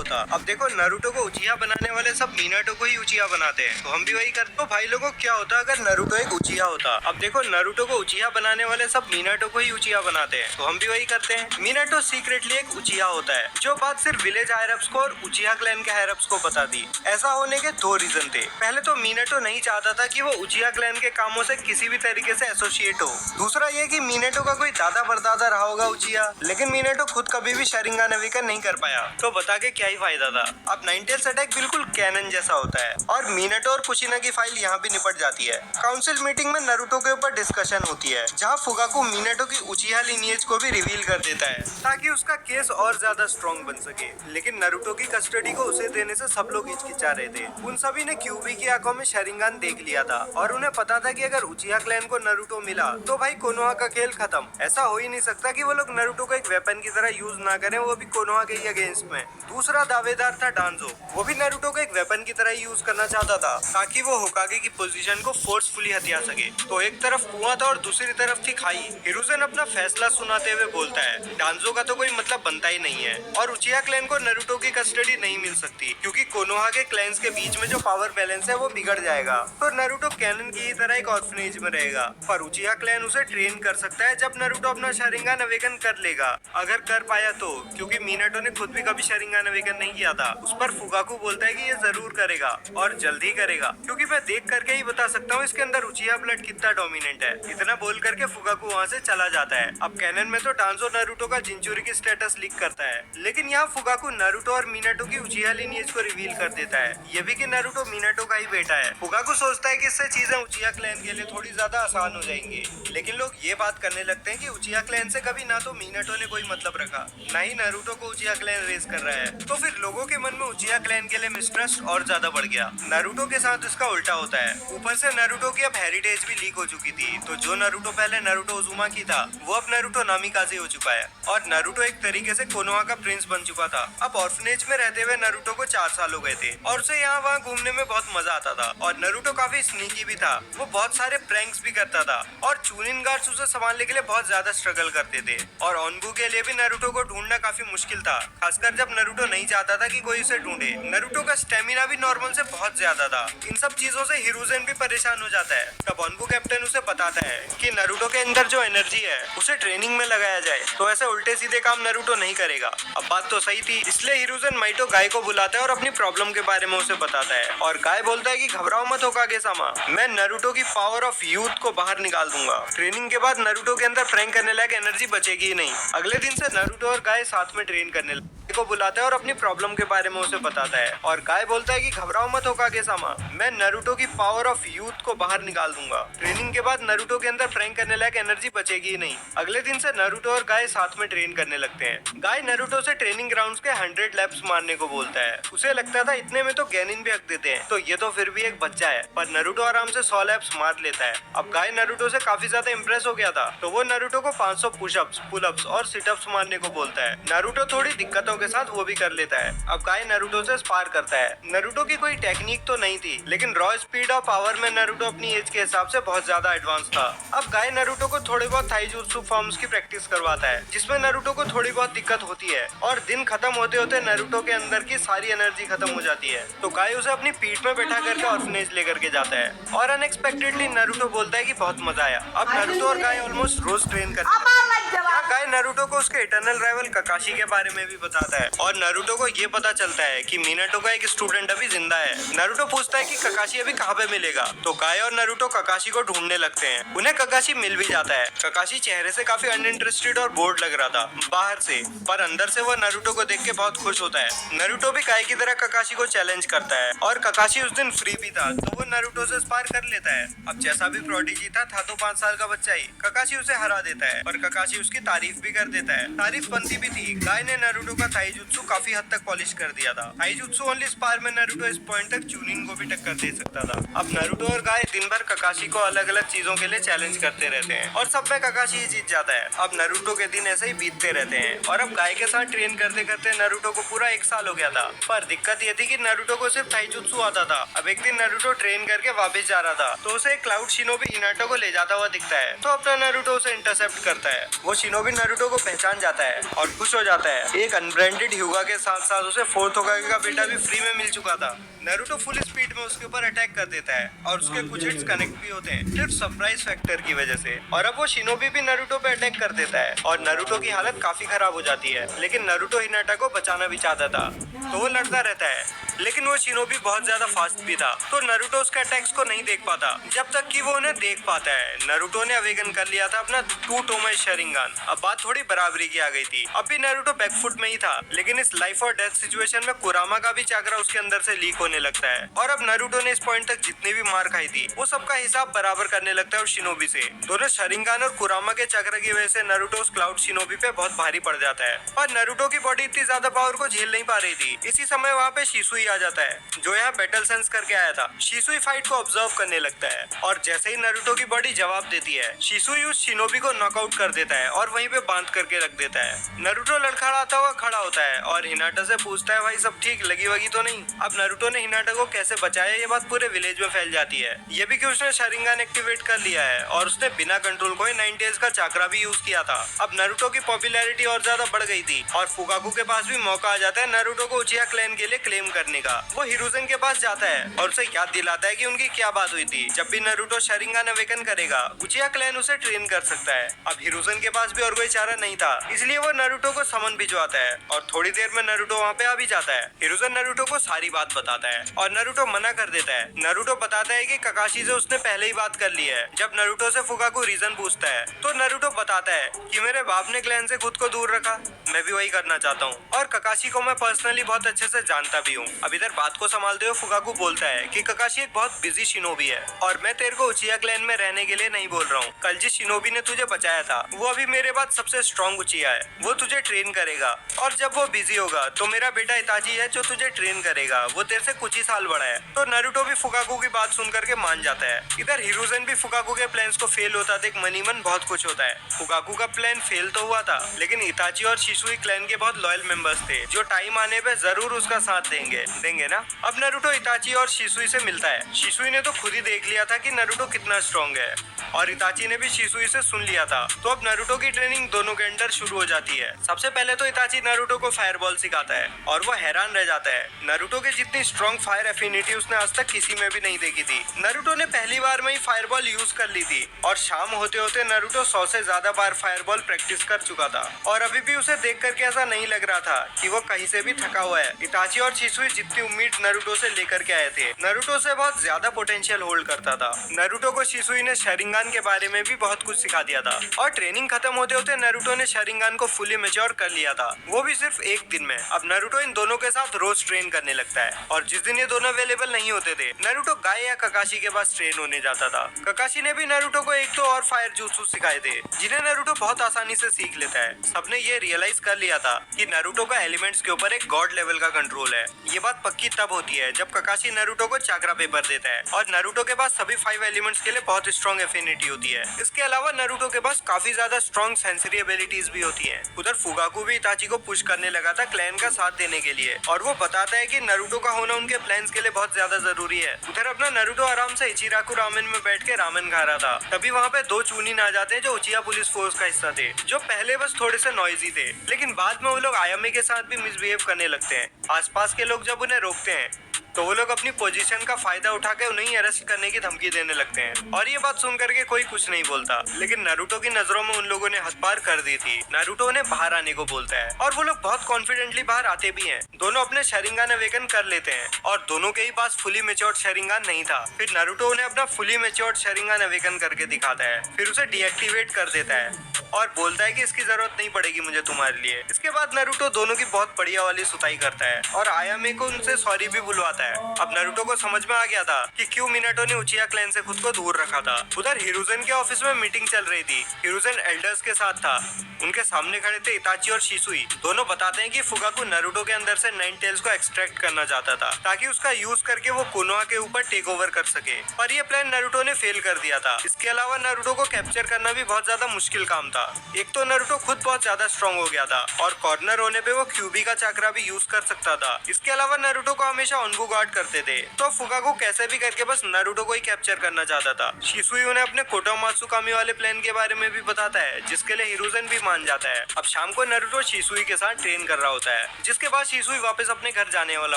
होता। अब देखो नारुतो को उचिया बनाने वाले सब मीनाटो को ही उचिया बनाते हैं, तो हम भी वही करते। तो भाई लोगों क्या होता अगर नारुतो एक उचिया होता। अब देखो नारुतो को उचिया बनाने वाले सब मीनाटो को ही उचिया बनाते हैं, तो हम भी वही करते हैं। मीनाटो सीक्रेटली एक उचिया होता है, जो बात सिर्फ विलेज हायर अप्स को और उचिया क्लैन के हायर अप्स को बता दी। ऐसा होने के दो रीजन थे। पहले तो मीनाटो नहीं चाहता था कि वो उचिया क्लैन के कामों से किसी भी तरीके से एसोसिएट हो। दूसरा ये कि मीनाटो का कोई दादा परदादा रहा होगा उचिया, लेकिन मीनाटो खुद कभी भी शरिंगान अवेकन नहीं कर पाया, तो बता के क्या ही फायदा था। अब नाइनटेल्स अटैक बिल्कुल कैनन जैसा होता है और मीनाटो और कुशिना की फाइल यहाँ भी निपट जाती है। काउंसिल मीटिंग में नारुतो के ऊपर डिस्कशन होती है, जहाँ फुगाकू मीनाटो की उचिया लिनिएज को भी रिवील कर देता है ताकि उसका केस और ज्यादा स्ट्रॉन्ग बन सके। लेकिन नारुतो की कस्टडी को उसे देने से सब लोग हिचकिचा रहे थे। उन सभी ने क्यूबी की आंखों में शरिंगान देख लिया था और उन्हें पता था कि अगर उचिया क्लैन को नारुतो मिला तो भाई कोनोहा का खेल खत्म। ऐसा हो ही नहीं सकता कि वो लोग नारुतो को एक वेपन की तरह यूज ना करें, वो भी कोनोहा के ही अगेंस्ट में। दूसरा दावेदार था डांजो, वो भी नारुतो को एक वेपन की तरह यूज करना चाहता था ताकि वो होकागे की पोजीशन को फोर्सफुली हथिया सके। तो एक तरफ कुआं था और दूसरी तरफ थी खाई। हिरुzen अपना फैसला सुनाते हुए बोलता है डांजो का तो कोई मतलब बनता ही नहीं है और उचिया क्लैन को नारुतो की कस्टडी नहीं मिल सकती, क्योंकि कोनोहा के क्लैंस के बीच में जो पावर बैलेंस है वो बिगड़ जाएगा। तो नारुतो कैनन की ही तरह एक ऑर्फनेज में रहेगा, पर उचिया क्लैन उसे ट्रेन कर सकता है जब नारुतो अपना शरिंगान अवेकन कर लेगा, अगर कर पाया तो, क्योंकि मीनाटो ने खुद भी कभी शरिंगान अवेकन नहीं किया था। उस पर फुगाकू बोलता है कि ये जरूर करेगा और जल्दी करेगा, क्योंकि मैं देख करके ही बता सकता हूँ इसके अंदर उचिया ब्लड कितना डोमिनेंट है। इतना बोल करके फुगाकू वहाँ से चला जाता है। अब कैनन में तो डांजो नारुतो का जिंचुरी की स्टेटस लीक करता है, लेकिन यहाँ फुगाकू नारुतो और मीनाटो की उचिया लिनिएज को रिवील कर देता है, ये भी कि नारुतो मीनाटो का ही बेटा है। फुगाकू सोचता है कि इससे चीजें उचिया क्लैन के लिए थोड़ी ज्यादा आसान हो जाएंगी, लेकिन लोग ये बात करने लगते हैं कि उचिया क्लैन से कभी ना तो मीनाटो ने कोई मतलब रखा, ना ही नारुतो को उचिया क्लैन रेस कर रहा है। तो फिर लोगों के मन में उचिया क्लैन के लिए मिसट्रस्ट और ज्यादा बढ़ गया। नारुतो के साथ इसका उल्टा होता है। ऊपर से नारुतो की अब हेरिटेज भी लीक हो चुकी थी, तो जो नारुतो पहले नारुतो उजुमा की था वो अब नारुतो नामिकाजे हो चुका है और नारुतो एक तरीके से कोनोहा का प्रिंस बन चुका था। अब ऑर्फनेज में रहते हुए नारुतो को 4 साल हो गए थे और उसे यहाँ वहाँ घूमने में बहुत मजा आता था और नारुतो काफी स्नीकी भी था। वो बहुत सारे प्रैंक्स भी करता था और चूनिन गार्ड्स उसे संभालने के लिए बहुत ज्यादा स्ट्रगल करते थे और ऑनबू के लिए भी नारुतो को ढूंढना काफी मुश्किल था, खासकर जब नारुतो नहीं चाहता था कि कोई उसे ढूंढे। नारुतो का स्टेमिना भी नॉर्मल से बहुत ज्यादा था। इन सब चीजों से हिरुzen भी परेशान हो जाता है। तब ऑनबू कैप्टन उसे बताता है कि नारुतो के अंदर जो एनर्जी है उसे ट्रेनिंग में लगाया जाए, तो ऐसे उल्टे सीधे काम नारुतो नहीं करेगा। अब बात तो सही थी, इसलिए हिरुzen माइटो गाय को बुलाता है और अपनी प्रॉब्लम के बारे में उसे बताता है और गाय बोलता है कि घबराओ मत होकागे-सामा, मैं नारुतो की पावर ऑफ यूथ को बाहर निकाल दूंगा। ट्रेनिंग के बाद नारुतो के अंदर प्रैंक करने लायक एनर्जी बचेगी ही नहीं। अगले दिन से नारुतो और गाय साथ में ट्रेन करने को बुलाता है और अपनी प्रॉब्लम के बारे में उसे बताता है और गाय बोलता है कि घबराओ मत होकागे-सामा, मैं नारुतो की पावर ऑफ यूथ को बाहर निकाल दूंगा। ट्रेनिंग के बाद नारुतो के अंदर प्रैंक करने लायक एनर्जी बचेगी ही नहीं। अगले दिन से नारुतो और गाय साथ में ट्रेन करने लगते हैं। गाय नारुतो से ट्रेनिंग ग्राउंड्स के 100 लैप्स मारने को बोलता है। उसे लगता था इतने में तो गेनिन भी हक देते हैं, तो ये तो फिर भी एक बच्चा है, पर नारुतो आराम से 100 लैप्स मार लेता है। अब गाय नारुतो से काफी ज्यादा इंप्रेस हो गया था, तो वो नारुतो को 500 पुशअप्स, पुलअप्स और सिटअप्स मारने को बोलता है। नारुतो थोड़ी दिक्कतों के साथ वो भी कर लेता है। अब गाय नारुतो से स्पार करता है। नारुतो की कोई टेक्निक तो नहीं थी, लेकिन रॉ स्पीड और पावर में नारुतो अपनी एज के हिसाब से बहुत ज्यादा एडवांस था। अब गाय नारुतो को थोड़ी बहुत थाईजुत्सु फॉर्म्स की प्रैक्टिस करवाता है, जिसमें नारुतो को थोड़ी बहुत दिक्कत होती है और दिन खत्म होते होते नारुतो के अंदर की सारी एनर्जी खत्म हो जाती है। तो गाय उसे अपनी पीठ में बैठा करके ऑर्फनेज लेकर के जाता है और अनएक्सपेक्टेडली नारुतो बोलता है कि बहुत मजा आया। अब नारुतो और गाय ऑलमोस्ट रोज ट्रेन करते हैं। यहाँ गाय नारुतो को उसके इटर्नल राइवल ककाशी के बारे में भी बताता है और नारुतो को ये पता चलता है कि मीनाटो का एक स्टूडेंट अभी जिंदा है। नारुतो पूछता है कि ककाशी अभी कहाँ पे मिलेगा, तो गाय और नारुतो ककाशी को ढूंढने लगते हैं। उन्हें ककाशी मिल भी जाता है। ककाशी चेहरे से काफी अनइंटरेस्टेड और बोर्ड लग रहा था बाहर से, पर अंदर से वो नारुतो को देख के बहुत खुश होता है। नारुतो भी गाय की तरह ककाशी को चैलेंज करता है और ककाशी उस दिन फ्री भी था, तो वो नारुतो से स्पार कर लेता है। अब जैसा भी प्रोडिजी था तो 5 साल का बच्चा ही ककाशी उसे हरा देता है और ककाशी उसकी तारीफ भी कर देता है। तारीफ बनती भी थी। गाय ने नारुतो का थाईजुत्सु काफी हद तक पॉलिश कर दिया था। थाईजुत्सु ओनली स्पार में नारुतो इस पॉइंट तक चूनिन को भी टक्कर दे सकता था। अब नारुतो और गाय दिन भर ककाशी को अलग अलग चीजों के लिए चैलेंज करते रहते हैं और सब में ककाशी ही जीत जाता है। अब नारुतो के दिन ऐसे ही बीतते रहते हैं और अब गाय के साथ ट्रेन करते करते नारुतो को पूरा 1 साल हो गया था। पर दिक्कत ये थी कि नारुतो को सिर्फ थाईजुत्सु आता था। अब एक दिन नारुतो ट्रेन करके वापस जा रहा था, तो उसे क्लाउड शिनोबी हिनाटो को ले जाता हुआ दिखता है, तो अपना नारुतो उसे इंटरसेप्ट करता है। वो वो शिनोबी नारुतो को पहचान जाता है और खुश हो जाता है। एक अनब्रांडेड ह्यूगा के साथ साथ उसे फोर्थ होकागे का बेटा भी फ्री में मिल चुका था। नारुतो फुल स्पीड में उसके ऊपर अटैक कर देता है और उसके कुछ हिट्स कनेक्ट भी होते हैं सिर्फ सरप्राइज फैक्टर की वजह से। और अब वो शिनोबी भी नारुतो पे अटैक कर देता है और नारुतो की हालत काफी खराब हो जाती है। लेकिन नारुतो हिनाटा को बचाना भी चाहता था तो वो लड़ता रहता है, लेकिन वो शिनोबी बहुत ज्यादा फास्ट भी था तो नारुतो उसके अटैक्स को नहीं देख पाता जब तक कि वो उन्हें देख पाता है। नारुतो ने अवेकन कर लिया था अपना 2 टोमाई शरिंगान। अब बात थोड़ी बराबरी की आ गई थी। अब भी नारुतो बैकफुट में ही था, लेकिन इस लाइफ और डेथ सिचुएशन में कुरामा का भी चाकरा उसके अंदर से लीक होने लगता है। और अब नारुतो ने इस पॉइंट तक जितनी भी मार खाई थी वो सबका हिसाब बराबर करने लगता है उस शिनोबी से। दोनों शरिंगान और कुरामा के चक्र की वजह से नारुतो उस क्लाउड शिनोबी पे बहुत भारी पड़ जाता है और नारुतो की बॉडी इतनी ज्यादा पावर को झेल नहीं पा रही थी। इसी समय वहाँ पे शिसुई आ जाता है जो यहाँ बैटल सेंस करके आया था। शिसुई फाइट को ऑब्जर्व करने लगता है और जैसे ही नारुतो की बॉडी जवाब देती है, शिसुई उस शिनोबी को नॉकआउट कर देता है और वहीं पे बांध करके रख देता है। नारुतो लड़खड़ाता हुआ खड़ा होता है और हिनाटा से पूछता है भाई सब ठीक, लगी वगी तो नहीं। अब नारुतो ने हिनाटा को कैसे बचाया ये बात पूरे विलेज में फैल जाती है। ये भी कि उसने शरिंगान एक्टिवेट कर लिया है और उसने बिना कंट्रोल को 9 टेल्स का चाकरा भी यूज किया था। अब नारुतो की पॉपुलैरिटी और ज्यादा बढ़ गई थी और फुकाकू के पास भी मौका आ जाता है नारुतो को उचिहा क्लैन के लिए क्लेम करने का। वो हिरुzen के पास जाता है और उसे याद दिलाता है कि उनकी क्या बात हुई थी। जब भी नारुतो शरिंगान अवेकन करेगा उचिहा क्लैन उसे ट्रेन कर सकता है। अब हिरुzen के पास भी और कोई चारा नहीं था, इसलिए वो नारुतो को समन भिजवाता है और थोड़ी देर में नारुतो वहाँ पे आ भी जाता है। हिरुzen नारुतो को सारी बात बताता है और नारुतो मना कर देता है। नारुतो बताता है कि ककाशी से उसने पहले ही बात कर ली है। जब नारुतो से फुकाकू रीजन पूछता है तो नारुतो बताता है कि मेरे बाप ने क्लैन से खुद को दूर रखा, मैं भी वही करना चाहता हूँ और ककाशी को मैं पर्सनली बहुत अच्छे से जानता भी हूँ। अब इधर बात को संभालते हुए फुकाकू बोलता है कि ककाशी एक बहुत बिजी शिनोबी है और मैं तेरे को उचिहा क्लैन में रहने के लिए नहीं बोल रहा हूँ। कल जिस शिनोबी ने तुझे बचाया था वो अभी मेरे बाद सबसे स्ट्रॉन्ग उचिहा है, वो तुझे ट्रेन करेगा और जब वो बिजी होगा तो मेरा बेटा इताची है जो तुझे ट्रेन करेगा, वो तेरे से कुछ ही साल बड़ा है। तो नारुतो भी फुकाकू की बात सुन करके मान जाता है। इधर हिरुzen भी फुकाकू के प्लान्स को फेल होता देख मनी मन बहुत कुछ होता है। फुकाकू का प्लान फेल तो हुआ था, लेकिन इताची और शिसुई क्लैन के बहुत लॉयल मेंबर्स थे जो टाइम आने पे जरूर उसका साथ देंगे ना। अब नारुतो इताची और शिसुई से मिलता है। शिसुई ने तो खुद ही देख लिया था कि नारुतो कितना स्ट्रॉन्ग है और इताची ने भी शिसुई से सुन लिया था। तो अब नारुतो की ट्रेनिंग दोनों के अंदर शुरू हो जाती है। सबसे पहले तो इताची नारुतो को फायरबॉल सिखाता है और वो हैरान रह जाता है। नारुतो की जितनी स्ट्रॉन्ग फायर एफिनिटी उसने आज तक किसी में भी नहीं देखी थी। नारुतो ने पहली बार में ही फायरबॉल यूज कर ली थी और शाम होते होते नारुतो 100 से ज्यादा बार फायरबॉल प्रैक्टिस कर चुका था और अभी भी उसे देख करके ऐसा नहीं लग रहा था कि वो कहीं से भी थका हुआ है। इताची और शिसुई जितनी उम्मीद नारुतो से लेकर के आए थे, नारुतो से बहुत ज्यादा पोटेंशियल होल्ड करता था। नारुतो को शिसुई ने शरिंगान के बारे में भी बहुत कुछ सिखा दिया था और ट्रेनिंग खत्म होते होते नारुतो ने शरिंगान को फुली मैच्योर कर लिया था, वो भी सिर्फ एक दिन में। अब नारुतो इन दोनों के साथ रोज ट्रेन करने लगता है और जिस दिन ये दोनों अवेलेबल नहीं होते थे नारुतो गाय या ककाशी के पास ट्रेन होने जाता था। ककाशी ने भी नारुतो को एक दो और फायर jutsu सिखाए थे जिन्हें नारुतो बहुत आसानी से सीख लेता है। सबने ये रियलाइज कर लिया था कि नारुतो का एलिमेंट्स के ऊपर एक गॉड लेवल का कंट्रोल है। ये बात पक्की तब होती है जब ककाशी नारुतो को चाकरा पेपर देता है और नारुतो के पास सभी 5 एलिमेंट्स के लिए बहुत स्ट्रॉन्ग एफिनिटी होती है। इसके अलावा नारुतो के पास काफी ज्यादा स्ट्रॉन्ग सेंसरी एबिलिटीज भी होती है। उधर फुकाकू भी इताची को पुश करने लगा था क्लैन का साथ देने के लिए और वो बताता है कि नारुतो का होना उनके प्लान्स के लिए बहुत ज्यादा जरूरी है। उधर अपना नारुतो आराम से इचिराकू रामेन में बैठ के रामेन खा रहा था, तभी वहाँ पे 2 चूनिन आ जाते हैं जो उचिहा पुलिस फोर्स का हिस्सा थे, जो पहले बस थोड़े से नॉइजी थे, लेकिन बाद में वो लोग आयामी के साथ भी मिसबिहेव करने लगते हैं। आसपास के लोग जब उन्हें रोकते हैं तो वो लोग अपनी पोजीशन का फायदा उठा के उन्हें अरेस्ट करने की धमकी देने लगते हैं और ये बात सुन करके कोई कुछ नहीं बोलता, लेकिन नारुतो की नजरों में उन लोगों ने हद पार कर दी थी। नारुतो उन्हें बाहर आने को बोलता है और वो लोग बहुत कॉन्फिडेंटली बाहर आते भी हैं। दोनों अपने शरिंगान अवेकन कर लेते हैं और दोनों के ही पास फुली मैच्योर्ड शरिंगान नहीं था। फिर नारुतो उन्हें अपना फुली मैच्योर्ड शरिंगान अवेकन करके दिखाता है, फिर उसे डीएक्टिवेट कर देता है और बोलता है कि इसकी जरूरत नहीं पड़ेगी मुझे तुम्हारे लिए। इसके बाद नारुतो दोनों की बहुत बढ़िया वाली सुताई करता है और आयामे को उनसे सॉरी भी बुलवाता है। अब नारुतो को समझ में आ गया था कि क्यों मिनाटो ने उचिहा क्लैन से खुद को दूर रखा था। उधर हिरुzen के ऑफिस में मीटिंग चल रही थी। हिरुzen एल्डर्स के साथ था, उनके सामने खड़े थे इताची और शिसुई। दोनों बताते हैं कि फुकाकू नारुतो के अंदर से 9 टेल्स को एक्सट्रैक्ट करना चाहता था ताकि उसका यूज करके वो कोनोहा के ऊपर टेक ओवर कर सके, पर ये प्लान नारुतो ने फेल कर दिया था। इसके अलावा नारुतो को कैप्चर करना भी बहुत ज्यादा मुश्किल काम था था। एक तो नारुतो खुद बहुत ज्यादा स्ट्रॉन्ग हो गया था और कॉर्नर होने पे वो क्यूबी का चक्रा भी यूज कर सकता था। इसके अलावा नारुतो को हमेशा ओनबू गार्ड करते थे, तो फुकाकू कैसे भी करके बस नारुतो को ही कैप्चर करना चाहता था। शिसुई उन्हें अपने कोटोमात्सुकामी वाले प्लान के बारे में भी बताता है, जिसके लिए हिरुzen भी मान जाता है। अब शाम को नारुतो शिसुई के साथ ट्रेन कर रहा होता है, जिसके बाद शिसुई वापस अपने घर जाने वाला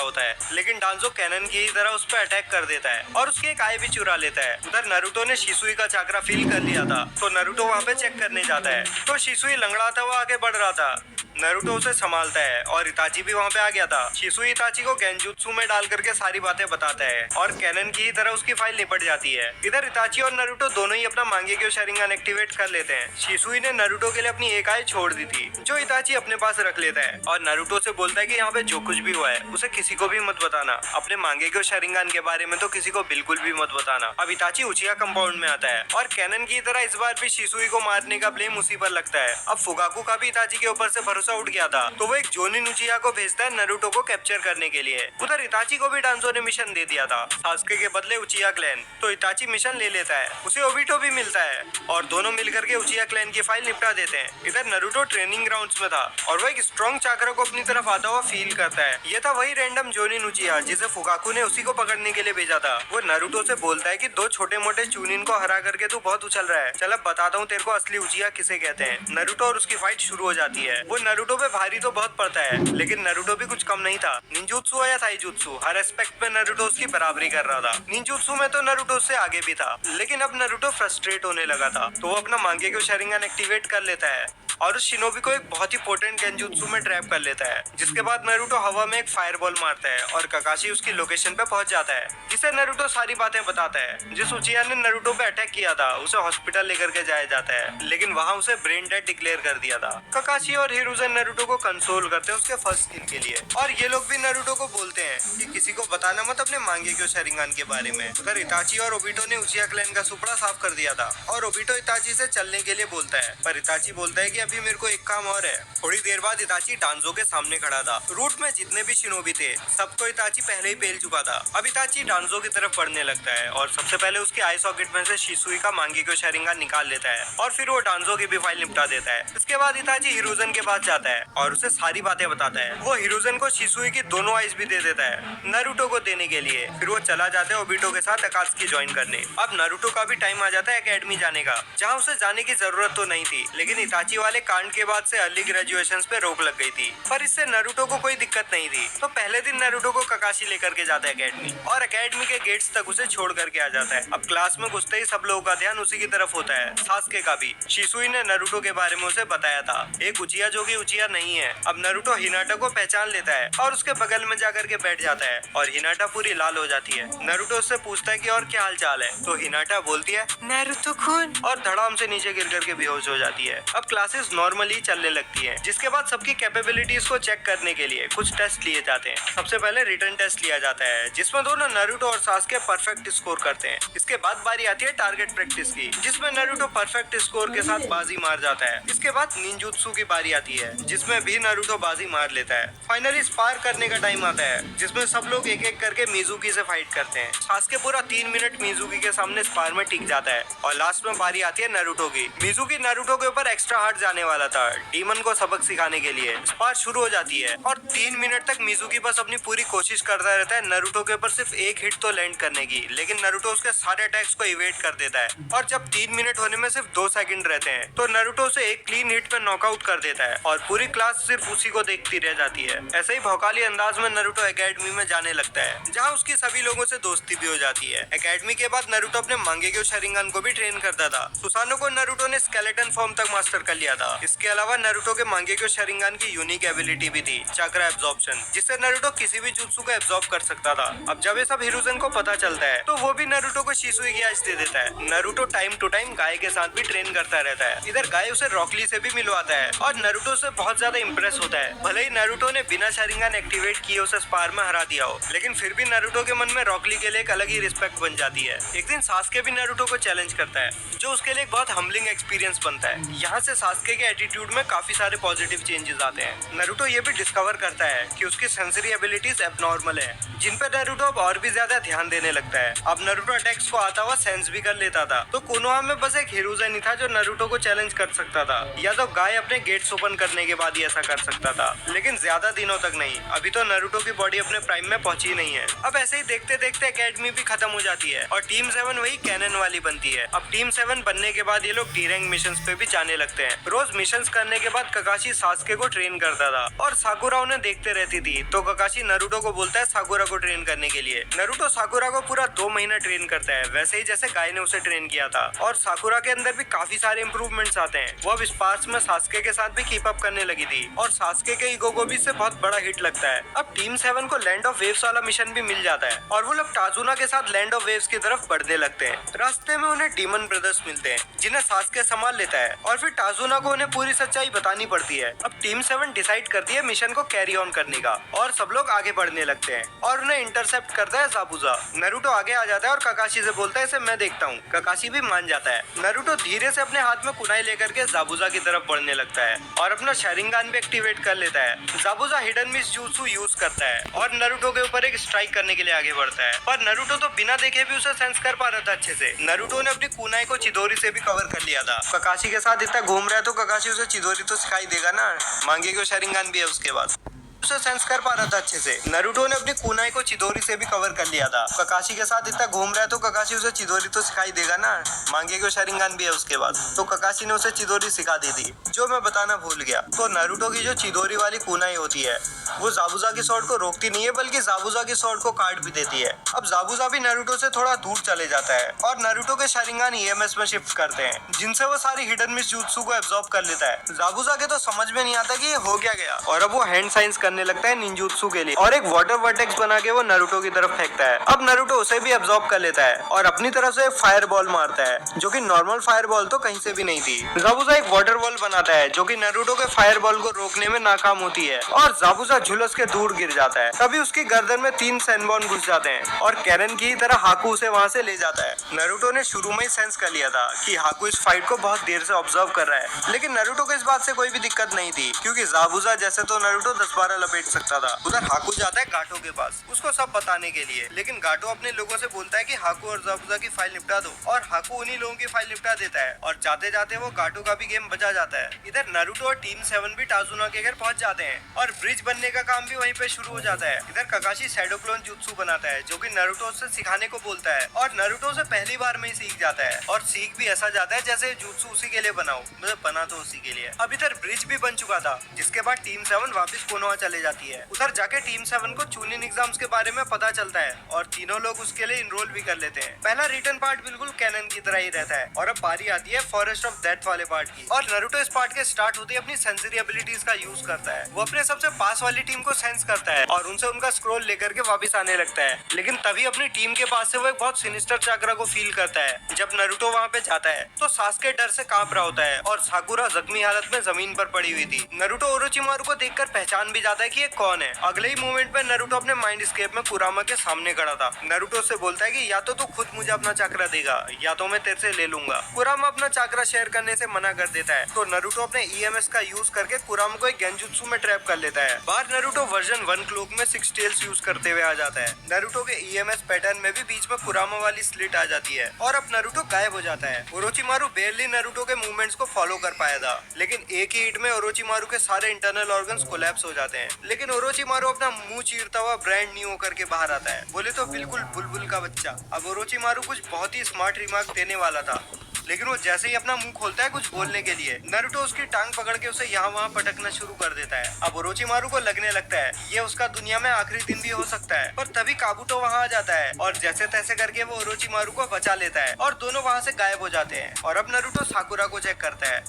होता है, लेकिन डांजो कैनन की तरह उस पर अटैक कर देता है और उसकी एक आई भी चुरा लेता है। उधर नारुतो ने शिसुई का चक्रा फील कर लिया था, तो नारुतो वहाँ पे चेक करने जाता है, तो शिसुई लंगड़ाता हुआ आगे बढ़ रहा था। नारुतो उसे संभालता है और इताची भी वहाँ पे आ गया था। शिसुई इताची को गेंजुत्सु में डाल करके सारी बातें बताता है और कैनन की तरह उसकी फाइल निपट जाती है। इधर इताची और नारुतो दोनों ही अपना मांगेक्यो शरिंगन एक्टिवेट कर लेते हैं। शिसुई ने नारुतो के लिए अपनी एक आई छोड़ दी थी, जो इताची अपने पास रख लेता है और नारुतो से बोलता है कि यहाँ पे जो कुछ भी हुआ है उसे किसी को भी मत बताना। अपने मांगेक्यो शरिंगन के बारे में तो किसी को बिल्कुल भी मत बताना। अब इताची उचिया कंपाउंड में आता है और कैनन की तरह इस बार भी शिसुई को मारने का ब्लेम उसी पर लगता है। अब फुकाकू का भी इताची के ऊपर से भरोसा उठ गया था, तो वो एक जोनिन उचिया को भेजता है नारुतो को कैप्चर करने के लिए। उधर इताची को भी डांजो ने मिशन दे दिया था, सास्के के बदले उचिया क्लैन, तो इताची मिशन ले लेता है। उसे ओबिटो भी मिलता है और दोनों मिलकर के उचिया क्लैन की फाइल निपटा देते हैं। इधर नारुतो ट्रेनिंग ग्राउंड्स में था और वो एक स्ट्रॉन्ग चाकरा को अपनी तरफ आता हुआ फील करता है। ये था वही रैंडम जोनिन उचिया जिसे फुकाकू ने उसी को पकड़ने के लिए भेजा था। वो नारुतो से बोलता है कि दो छोटे मोटे चूनिन को हरा करके तू बहुत उछल रहा है, चल अब बताता हूँ तेरे को असली उचिया किसे कहते हैं। नारुतो और उसकी फाइट शुरू हो जाती है। वो नारुतो पे भारी तो बहुत पड़ता है, लेकिन नारुतो भी कुछ कम नहीं था। निंजुत्सु या ताइजुत्सु हर एस्पेक्ट में नारुतो उसकी बराबरी कर रहा था। निंजुत्सु में तो नारुतो उससे आगे भी था, लेकिन अब नारुतो फ्रस्ट्रेट होने लगा था, तो वो अपना मांगेक्यो शरिंगन एक्टिवेट कर लेता है और उस शिनोबी को एक बहुत ही पोटेंट गेंजुत्सु में ट्रैप कर लेता है। जिसके बाद नारुतो हवा में एक फायरबॉल मारता है और काकाशी उसकी लोकेशन पे पहुंच जाता है, जिसे नारुतो सारी बातें बताता है। जिस उचिया ने नारुतो पे अटैक किया था उसे हॉस्पिटल लेकर के जाया जाता है, लेकिन वहाँ उसे ब्रेन डेड डिक्लेयर कर दिया था। काकाशी और हिरुzen नारुतो को कंसोल करते हैं उसके फर्स्ट किल के लिए, और ये लोग भी नारुतो को बोलते हैं कि किसी को बताना मत अपने मांगेक्यो शरिंगन के बारे में। उधर इताची और ओबिटो ने उचिया क्लैन का सुपड़ा साफ कर दिया था और ओबिटो इताची से चलने के लिए बोलता है, पर इताची बोलता है कि अभी मेरे को एक काम और है। थोड़ी देर बाद इताची डांजो के सामने खड़ा था। रूट में जितने भी शिनोबी थे सबको इताची पहले ही पेल चुका था। अब इताची डांजो की तरफ बढ़ने लगता है और सबसे पहले उसके आई सॉकेट में से शिसुई का मांगेक्यो शरिंगन निकाल लेता है और फिर वो डांजो की भी फाइल निपटा देता है। इसके बाद इताची हिरुzen के पास जाता है और उसे सारी बातें बताता है। वो हिरुzen को शिसुई की दोनों आइज भी दे देता है नारुतो को देने के लिए। फिर वो चला जाता है ओबिटो के साथ अकात्सुकी ज्वाइन करने। अब नारुतो का भी टाइम आ जाता है एकेडमी जाने का, जहाँ उसे जाने की जरूरत तो नहीं थी, लेकिन इताची वाले कांड के बाद से अर्ली ग्रेजुएशन पे रोक लग गई थी। पर इससे नारुतो को कोई दिक्कत नहीं थी, तो पहले दिन नारुतो को काकाशी लेकर के जाता है एकेडमी और एकेडमी के गेट्स तक उसे छोड़ करके आ जाता है। अब क्लास में घुसते ही सब लोगों का ध्यान उसी की तरफ होता है, सास्के का भी। शिसुई ने नारुतो के बारे में उसे बताया था, एक उचिया जो कि उचिया नहीं है। अब नारुतो हिनाटा को पहचान लेता है और उसके बगल में जाकर के बैठ जाता है और हिनाटा पूरी लाल हो जाती है। नारुतो उससे पूछता है कि और क्या हाल चाल है, तो हिनाटा बोलती है नारुतो खून, और धड़ाम से नीचे गिर करके बेहोश हो जाती है। अब क्लासेस नॉर्मली चलने लगती है, जिसके बाद सबकी कैपेबिलिटीज को चेक करने के लिए कुछ टेस्ट लिए जाते हैं। सबसे पहले रिटर्न टेस्ट लिया जाता है, जिसमें दोनों नारुतो और सास्के परफेक्ट स्कोर करते हैं। इसके बाद बारी आती है टारगेट प्रैक्टिस की, जिसमें नारुतो परफेक्ट स्कोर के साथ बाजी मार जाता है। इसके बाद निंजुत्सु की बारी आती है, जिसमें भी नारुतो बाजी मार लेता है। फाइनली स्पार करने का टाइम आता है, जिसमें सब लोग एक एक करके मिजुकी से फाइट करते हैं। सास्के पूरा 3 मिनट मिजुकी के सामने स्पार में टिक जाता है और लास्ट में बारी आती है नारुतो की। मिजुकी नारुतो के ऊपर एक्स्ट्रा हार्ड जाने वाला था डीमन को सबक सिखाने के लिए। स्पार शुरू हो जाती है और 3 मिनट तक मिजुकी बस अपनी पूरी कोशिश करता रहता है नारुतो के ऊपर सिर्फ एक हिट तो लैंड करने की, लेकिन नारुतो उसके सारे अटैक्स को इवेट कर देता है। और जब 3 मिनट होने में सिर्फ 2 सेकंड रहते हैं, तो नारुतो उसे एक क्लीन हिट पे नॉकआउट कर देता है और पूरी क्लास सिर्फ उसी को देखती रह जाती है। ऐसे ही भौकाली अंदाज में नारुतो एकेडमी में जाने लगता है, जहाँ उसकी सभी लोगों से दोस्ती भी हो जाती है। एकेडमी के बाद नारुतो अपने मांगेक्यो शरिंगन को भी ट्रेन करता था। सुसानो को नारुतो ने स्केलेटन फॉर्म तक मास्टर कर लिया था। इसके अलावा नारुतो के मांगेक्यो शरिंगन की यूनिक एबिलिटी भी थी, चक्रा एब्जॉर्प्शन, जिससे नारुतो किसी भी जुत्सु को एब्जॉर्ब कर सकता था। अब जब ये सब हिरुzen को पता चलता है, तो वो भी नारुतो को शिसुई की आइज दे देता है। नारुतो टाइम टू टाइम गाय के साथ भी ट्रेन करता रहता है। इधर गाय उसे रॉकली से भी मिलवाता है और नारुतो से बहुत ज्यादा इंप्रेस होता है। भले ही नारुतो ने बिना शरिंगन एक्टिवेट किए उसे स्पार में हरा दिया जाओ। लेकिन फिर भी नारुतो के मन में रॉक ली के लिए एक अलग ही रिस्पेक्ट बन जाती है। एक दिन सास्के भी नारुतो को चैलेंज करता है, जो उसके लिए एक बहुत हम्बलिंग एक्सपीरियंस बनता है। यहाँ से सास्के के एटीट्यूड में काफी सारे पॉजिटिव चेंजेस आते हैं। नारुतो ये भी डिस्कवर करता है कि उसकी सेंसरी एबिलिटीज एबनॉर्मल है, जिन पर नारुतो अब और भी ज्यादा ध्यान देने लगता है। अब नारुतो अटैक्स को आता हुआ सेंस भी कर लेता था, तो कोनोहा में बस एक हिरुज़ा नहीं था जो नारुतो को चैलेंज कर सकता था, या तो गाय अपने गेट्स ओपन करने के बाद ही ऐसा कर सकता था। लेकिन ज्यादा दिनों तक नहीं, अभी तो नारुतो की बॉडी अपने प्राइम में पहुंची नहीं है। अब ऐसे ही देखते देखते एकेडमी भी खत्म हो जाती है और टीम 7 वही कैनन वाली बनती है। अब टीम 7 बनने के बाद ये लोग डी रैंक मिशंस पे भी जाने लगते हैं। रोज मिशंस करने के बाद ककाशी सास्के को ट्रेन करता था और साकुरा उन्हें देखते रहती थी, तो ककाशी नारुतो को बोलता है साकुरा को ट्रेन करने के लिए। नारुतो साकुरा को पूरा 2 महीना ट्रेन करता है, वैसे ही जैसे गाय ने उसे ट्रेन किया था। और साकुरा के अंदर भी काफी सारे इंप्रूवमेंट्स आते हैं। वो अब स्पार्स में सास्के के साथ भी कीप अप करने लगी थी और सास्के के ईगो को भी इससे बहुत बड़ा हिट लगता है। अब टीम 7 को लैंड ऑफ वेव्स वाला मिशन भी मिल जाता है और वो लोग टाजुना के साथ लैंड ऑफ वेव्स की तरफ बढ़ने लगते हैं। रास्ते में उन्हें डीमन ब्रदर्स मिलते हैं, जिन्हें सास्के संभाल लेता है और फिर टाजुना को उन्हें पूरी सच्चाई बतानी पड़ती है। अब टीम 7 डिसाइड करती है मिशन को कैरी ऑन करने का और सब लोग आगे बढ़ने लगते हैं और उन्हें इंटरसेप्ट करता है ज़ाबुज़ा। नारुतो आगे आ जाता है और ककाशी से बोलता है इसे मैं देखता हूँ। ककाशी भी मान जाता है। नारुतो धीरे से अपने हाथ में कुनाई लेकर के ज़ाबुज़ा की तरफ बढ़ने लगता है और अपना शेरिंगान भी एक्टिवेट कर लेता है। ज़ाबुज़ा हिडन मिस jutsu यूज करता है और नारुतो के ऊपर एक स्ट्राइक करने के लिए आगे बढ़ता है, पर नारुतो तो बिना देखे भी उसे सेंस कर पा रहा था अच्छे से। नारुतो ने अपनी कुनाई को चिदोरी से भी कवर कर लिया था। ककाशी के साथ इतना घूम रहा है तो ककाशी उसे चिदोरी तो सिखाई देगा ना, मांगे को शेरिंगान भी है उसके बाद, उसे सेंस कर पा रहा था अच्छे से। नारुतो ने अपनी कुनाई को चिदोरी से भी कवर कर लिया था। ककाशी के साथ इतना घूम रहा है तो ककाशी उसे चिदोरी तो सिखाई देगा ना, मांगे को शेरिंगान भी है उसके बाद, तो ककाशी ने उसे चिदोरी सिखा दी थी। जो मैं बताना भूल गया, तो नारुतो की जो चिदोरी वाली कुनाई होती है वो ज़ाबुज़ा की स्वॉर्ड को रोकती नहीं है, बल्कि ज़ाबुज़ा की स्वॉर्ड को काट भी देती है। अब ज़ाबुज़ा भी नारुतो से थोड़ा दूर चले जाता है और नारुतो के शेरिंगान ईएमएस में शिफ्ट करते हैं, जिनसे वो सारी हिडन मिस jutsu को एब्जॉर्ब कर लेता है। ज़ाबुज़ा के तो समझ में नहीं आता कि ये हो क्या गया और अब वो हैंड साइंस करने लगता है निंजुत्सु के लिए और एक वाटर वर्टेक्स बना के वो नारुतो की तरफ फेंकता है। अब नारुतो उसे भी एब्जॉर्ब कर लेता है और अपनी तरफ से एक फायर बॉल मारता है, जो कि नॉर्मल फायर बॉल तो कहीं से भी नहीं थी। ज़ाबुज़ा एक वाटर बॉल बनाता है जो कि नारुतो के फायर बॉल को रोकने में नाकाम होती है और ज़ाबुज़ा झुलस के दूर गिर जाता है। तभी उसकी गर्दन में 3 सैनबॉर्न घुस जाते हैं और कैरन की तरह हाकू उसे वहां से ले जाता है। नारुतो ने शुरू में ही सेंस कर लिया था कि हाकू इस फाइट को बहुत देर से ऑब्जर्व कर रहा है, लेकिन नारुतो को इस बात से कोई भी दिक्कत नहीं थी, क्योंकि ज़ाबुज़ा जैसे तो नारुतो 10-12 लपेट सकता था। उधर हाकू जाता है गाटो के पास उसको सब बताने के लिए, लेकिन गाटो अपने लोगों से बोलता है कि हाकू और ज़ाबुज़ा की फाइल निपटा दो और हाकू उन्हीं लोगों की फाइल निपटा देता है और जाते जाते वो गाटो का भी गेम बचा जाता है। इधर नारुतो और टीम 7 भी टाजुना के घर पहुंच जाते हैं और ब्रिज बनने का काम भी वहीं पे शुरू हो जाता है। इधर ककाशी शैडो क्लोन jutsu बनाता है, जो कि नारुतो से सिखाने को बोलता है और नारुतो से पहली बार में ही सीख जाता है और सीख भी ऐसा जाता है जैसे jutsu उसी के लिए बनाओ, मतलब बना तो उसी के लिए। अब इधर ब्रिज भी बन चुका था, जिसके बाद टीम 7 वापस कोनोहा चले जाती है। उधर जाके टीम 7 को चूनिन एग्जाम्स के बारे में पता चलता है और तीनों लोग उसके लिए इनरोल भी कर लेते हैं। पहला रिटर्न पार्ट बिल्कुल कैनन की तरह ही रहता है और अब बारी आती है फॉरेस्ट ऑफ डेथ वाले पार्ट की और नारुतो इस पार्ट के स्टार्ट होते ही अपनी सेंसरी एबिलिटीज का यूज करता है। वो अपने सबसे पास वाली टीम को सेंस करता है और उनसे उनका स्क्रोल लेकर के वापस आने लगता है, लेकिन तभी अपनी टीम के पास से वो एक बहुत सिनिस्टर चाकरा को फील करता है। जब नारुतो वहाँ पे जाता है तो सास्के डर से कांप रहा होता है और साकुरा जख्मी हालत में जमीन पर पड़ी हुई थी। नारुतो ओरोचिमारू को देखकर पहचान भी जाता है कि ये कौन है। अगले ही मोमेंट में नारुतो अपने माइंड स्केप में कुरामा के सामने खड़ा था। नारुतो से बोलता है कि या तो तू खुद मुझे अपना चाकरा देगा या तो मैं तेरे से ले लूंगा। कुरामा अपना चाकरा शेयर करने से मना कर देता है, तो नारुतो अपने ईएमएस का यूज करके कुरामा को एक गेंजुत्सु में ट्रैप कर लेता है। बाहर नारुतो वर्जन 1 क्लोक में 6 टेल्स यूज करते हुए आ जाता है। नारुतो के ईएमएस पैटर्न में भी बीच में कुरामा वाली स्लिट आ जाती है और अब नारुतो गायब हो जाता है। ओरोचिमारू बेरली नारुतो के मूवमेंट्स को फॉलो कर पाया था, लेकिन एक ही हिट में ओरोचिमारू के सारे इंटरनल ऑर्गन्स कोलैप्स हो जाते हैं। लेकिन ओरोचिमारू अपना मुंह चीरता हुआ ब्रांड न्यू होकर के बाहर आता है। बोले तो बिल्कुल बुलबुल का बच्चा। अब ओरोचिमारू कुछ बहुत ही स्मार्ट रिमार्क देने वाला था, लेकिन वो जैसे ही अपना मुंह खोलता है कुछ बोलने के लिए, नारुतो उसकी टांग पकड़ के उसे यहाँ वहाँ पटकना शुरू कर देता है। अब ओरोचिमारू को लगने लगता है ये उसका दुनिया में आखिरी दिन भी हो सकता है, पर तभी काबुतो वहाँ आ जाता है और जैसे तैसे करके वो ओरोचिमारू को बचा लेता है और दोनों वहाँ से गायब हो जाते हैं। और अब नारुतो साकुरा को चेक करता है,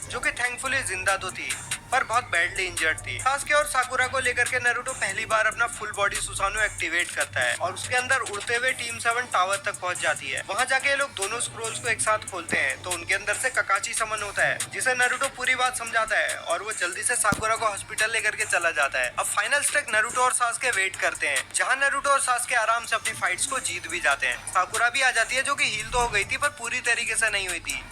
जो कि थैंकफुली जिंदा तो थी, पर बहुत बैडली इंजर्ड थी। सास्के और साकुरा को लेकर के नारुतो पहली बार अपना फुल बॉडी सुसानो एक्टिवेट करता है और उसके अंदर उड़ते हुए टीम 7 टावर तक पहुंच जाती है। वहां जाके ये लोग दोनों स्क्रोल्स को एक साथ खोलते हैं तो उनके अंदर से ककाची समन होता है, जिसे नारुतो पूरी बात समझाता है और वो जल्दी से साकुरा को हॉस्पिटल लेकर के चला जाता है। अब फाइनल तक नारुतो और सास्के वेट करते हैं, जहाँ नारुतो और सास्के आराम से अपनी फाइट्स को जीत भी जाते हैं। साकुरा भी आ जाती है जो कि हील तो हो गई थी पर पूरी तरीके से नहीं हुई थी,